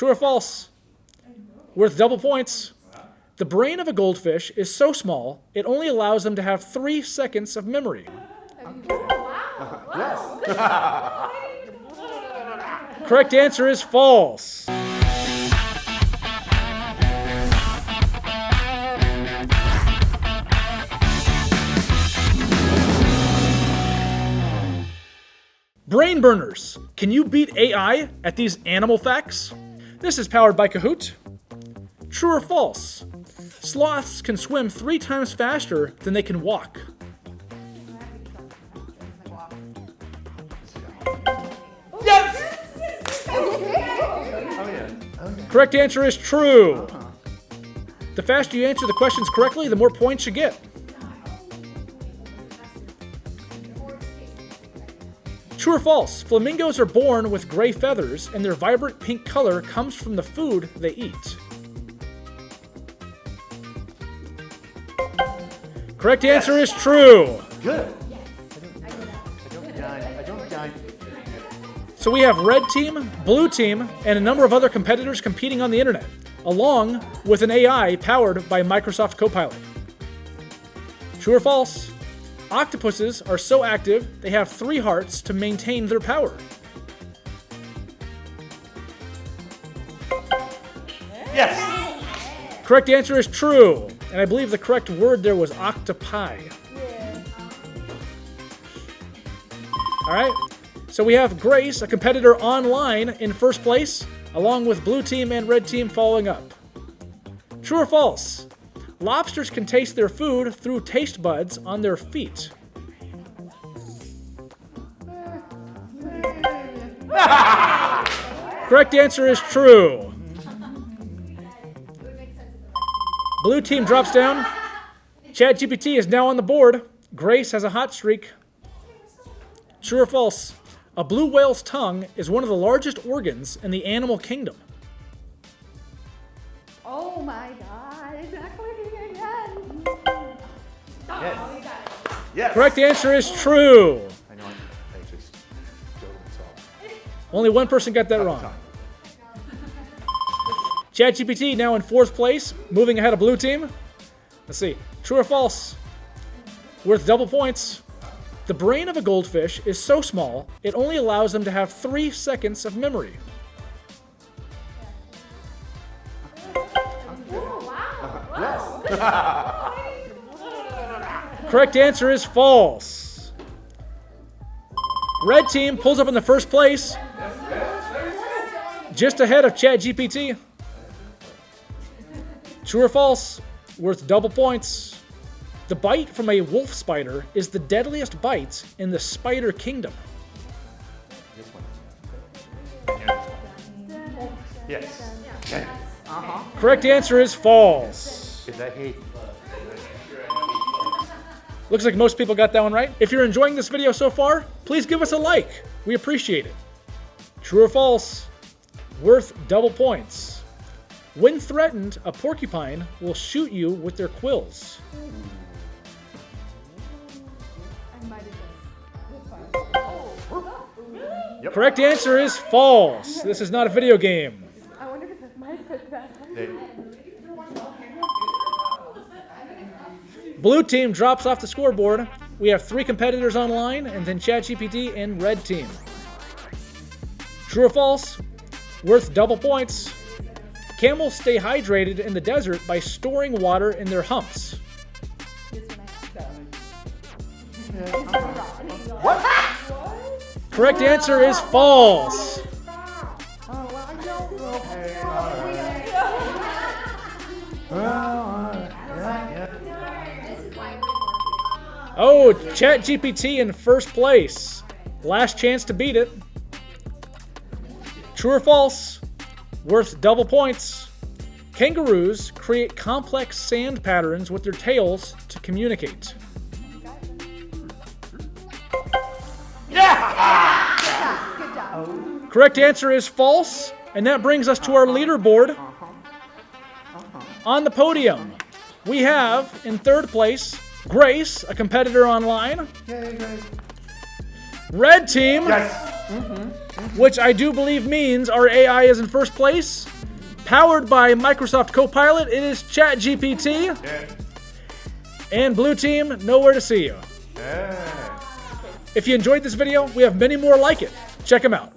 True or false? Worth double points. The brain of a goldfish is so small, it only allows them to have 3 seconds of memory. Correct answer is false. Brain burners. Can you beat AI at these animal facts? This is powered by Kahoot. True or false? Sloths can swim 3 times faster than they can walk. Yes! Correct answer is true. The faster you answer the questions correctly, the more points you get. True or false? Flamingos are born with gray feathers, and their vibrant pink color comes from the food they eat. Correct answer is true. Good. So we have red team, blue team, and a number of other competitors competing on the internet, along with an AI powered by Microsoft Copilot. True or false? Octopuses are so active, they have 3 hearts to maintain their power. Yes! Correct answer is true, and I believe the correct word there was octopi. All right, so we have Grace, a competitor online, in first place, along with blue team and red team following up. True or false? Lobsters can taste their food through taste buds on their feet. Correct answer is true. Blue team drops down. ChatGPT is now on the board. Grace has a hot streak. True or false? A blue whale's tongue is one of the largest organs in the animal kingdom. Oh my God, exactly again. Yes. Yes. Correct answer is true. I know. I just killed myself. Only one person got that wrong. ChatGPT now in 4th place, moving ahead of blue team. Let's see. True or false? Worth double points. The brain of a goldfish is so small, it only allows them to have 3 seconds of memory. Correct answer is false. Red team pulls up in the first place, just ahead of ChatGPT. True or false? Worth double points. The bite from a wolf spider is the deadliest bite in the spider kingdom. Yes. Correct answer is false. Because I hate. Looks like most people got that one right. If you're enjoying this video so far, please give us a like. We appreciate it. True or false? Worth double points. When threatened, a porcupine will shoot you with their quills. Yep. Correct answer is false. This is not a video game. I wonder if it might fit that. Blue team drops off the scoreboard. We have 3 competitors online, and then ChatGPT and red team. True or false? Worth double points. Camels stay hydrated in the desert by storing water in their humps. Correct answer is false. Oh, ChatGPT in first place. Last chance to beat it. True or false? Worth double points. Kangaroos create complex sand patterns with their tails to communicate. Correct answer is false, and that brings us to our leaderboard. On the podium, we have, in third place, Grace, a competitor online. Yay, Grace. Red team, Yes. which I do believe means our AI is in first place. Powered by Microsoft Copilot, it is ChatGPT. Yeah. And Blue Team, nowhere to see you. Yeah. If you enjoyed this video, we have many more like it. Check them out.